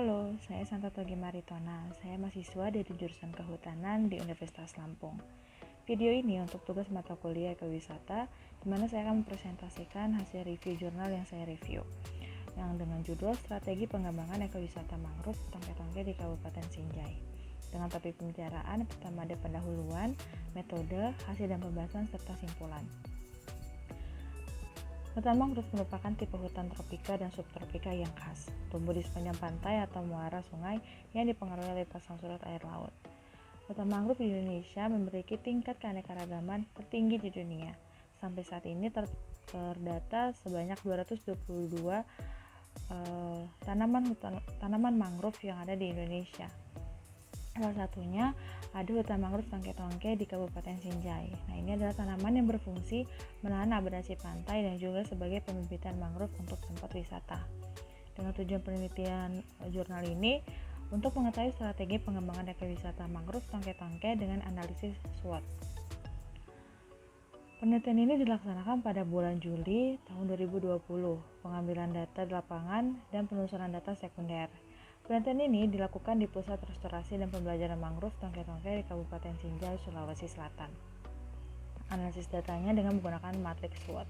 Halo, saya Santotogi Maritona. Saya mahasiswa dari jurusan Kehutanan di Universitas Lampung. Video ini untuk tugas mata kuliah ekowisata, di mana saya akan mempresentasikan hasil review jurnal yang saya review, yang dengan judul Strategi Pengembangan Ekowisata Mangrove Tongke-Tongke di Kabupaten Sinjai. Dengan topik pembicaraan, pertama ada pendahuluan, metode, hasil dan pembahasan, serta simpulan. Hutan mangrove merupakan tipe hutan tropika dan subtropika yang khas, tumbuh di sepanjang pantai atau muara sungai yang dipengaruhi oleh pasang surut air laut. Hutan mangrove di Indonesia memiliki tingkat keanekaragaman tertinggi di dunia. Sampai saat ini terdata sebanyak 222 tanaman mangrove yang ada di Indonesia. Salah satunya ada hutan mangrove Tongke-Tongke di Kabupaten Sinjai. Nah, ini adalah tanaman yang berfungsi menahan abrasi pantai dan juga sebagai pembibitan mangrove untuk tempat wisata. Dengan tujuan penelitian jurnal ini untuk mengetahui strategi pengembangan ekowisata mangrove Tongke-Tongke dengan analisis SWOT. Penelitian ini dilaksanakan pada bulan Juli tahun 2020, pengambilan data di lapangan dan penelusuran data sekunder. Penelitian ini dilakukan di Pusat Restorasi dan Pembelajaran Mangrove Tongke-Tongke di Kabupaten Sinjai, Sulawesi Selatan. Analisis datanya dengan menggunakan matriks SWOT.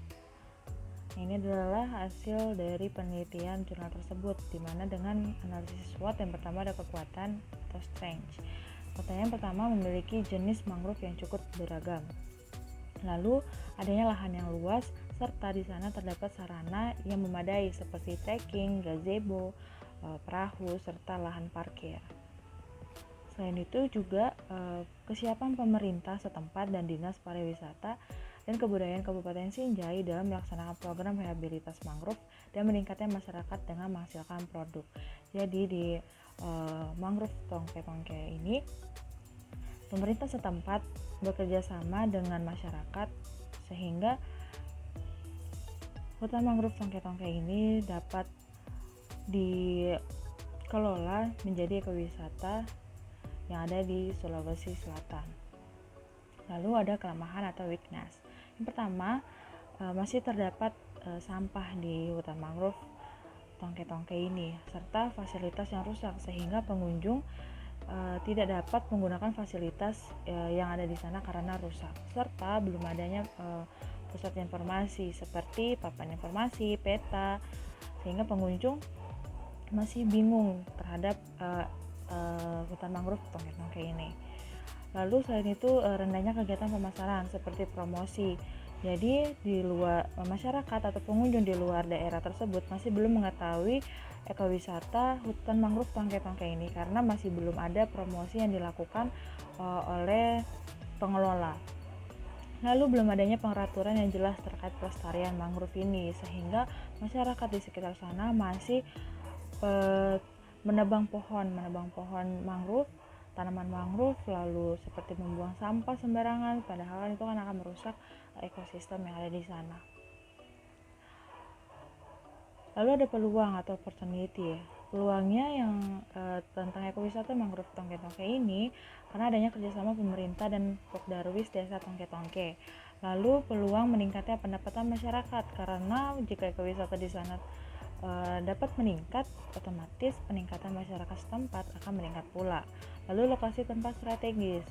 Ini adalah hasil dari penelitian jurnal tersebut, di mana dengan analisis SWOT yang pertama ada kekuatan atau strength. Kekuatan pertama memiliki jenis mangrove yang cukup beragam. Lalu adanya lahan yang luas, serta di sana terdapat sarana yang memadai seperti trekking, gazebo, perahu, serta lahan parkir. Selain itu juga kesiapan pemerintah setempat dan Dinas Pariwisata dan Kebudayaan Kabupaten Sinjai dalam melaksanakan program rehabilitas mangrove dan meningkatnya masyarakat dengan menghasilkan produk. Jadi di mangrove Tongke-Tongke ini pemerintah setempat bekerja sama dengan masyarakat sehingga hutan mangrove Tongke-Tongke ini dapat dikelola menjadi ekowisata yang ada di Sulawesi Selatan. Lalu ada kelemahan atau weakness. Yang pertama, masih terdapat sampah di hutan mangrove Tongke-Tongke ini serta fasilitas yang rusak sehingga pengunjung tidak dapat menggunakan fasilitas yang ada di sana karena rusak, serta belum adanya pusat informasi seperti papan informasi, peta, sehingga pengunjung masih bingung terhadap hutan mangrove Tongke-Tongke ini. Lalu selain itu rendahnya kegiatan pemasaran seperti promosi. Jadi di luar masyarakat atau pengunjung di luar daerah tersebut masih belum mengetahui ekowisata hutan mangrove Tongke-Tongke ini karena masih belum ada promosi yang dilakukan oleh pengelola. Lalu belum adanya pengaturan yang jelas terkait pelestarian mangrove ini sehingga masyarakat di sekitar sana masih menebang pohon mangrove, tanaman mangrove, lalu seperti membuang sampah sembarangan, padahal itu kan akan merusak ekosistem yang ada di sana. Lalu ada peluang atau opportunity. Peluangnya yang tentang ekowisata mangrove Tongke-Tongke ini karena adanya kerjasama pemerintah dan Pokdarwis Desa Tongke-Tongke. Lalu peluang meningkatnya pendapatan masyarakat karena jika ekowisata di sana dapat meningkat, otomatis peningkatan masyarakat setempat akan meningkat pula. Lalu lokasi tempat strategis.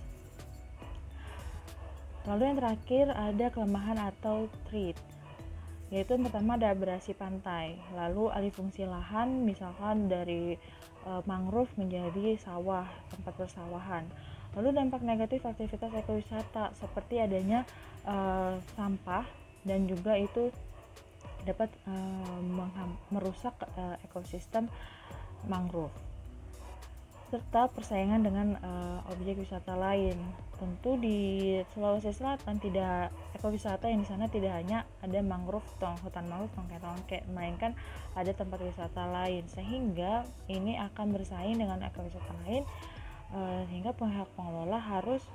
Lalu yang terakhir ada kelemahan atau threat, yaitu yang pertama ada abrasi pantai, lalu alih fungsi lahan misalkan dari mangrove menjadi sawah, tempat persawahan. Lalu dampak negatif aktivitas ekowisata seperti adanya sampah dan juga itu dapat merusak ekosistem mangrove serta persaingan dengan objek wisata lain. Tentu di Sulawesi Selatan ekowisata yang di sana tidak hanya ada hutan mangrove Tongke-Tongke, melainkan ada tempat wisata lain sehingga ini akan bersaing dengan ekowisata lain sehingga pihak pengelola harus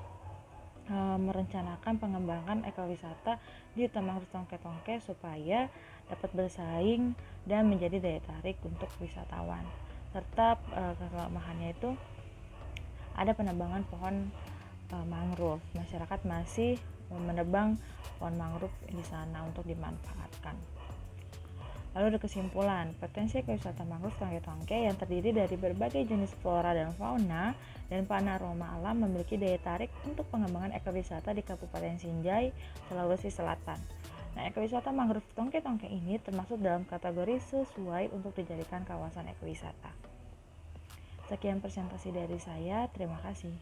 merencanakan pengembangan ekowisata di hutan mangrove Tongke-Tongke supaya dapat bersaing dan menjadi daya tarik untuk wisatawan. Serta kelemahannya itu ada penebangan pohon mangrove. Masyarakat masih menebang pohon mangrove di sana untuk dimanfaatkan. Lalu ada kesimpulan, potensi ekowisata mangrove Tongke-Tongke yang terdiri dari berbagai jenis flora dan fauna dan panorama alam memiliki daya tarik untuk pengembangan ekowisata di Kabupaten Sinjai, Sulawesi Selatan. Nah, ekowisata mangrove Tongke-Tongke ini termasuk dalam kategori sesuai untuk dijadikan kawasan ekowisata. Sekian presentasi dari saya, terima kasih.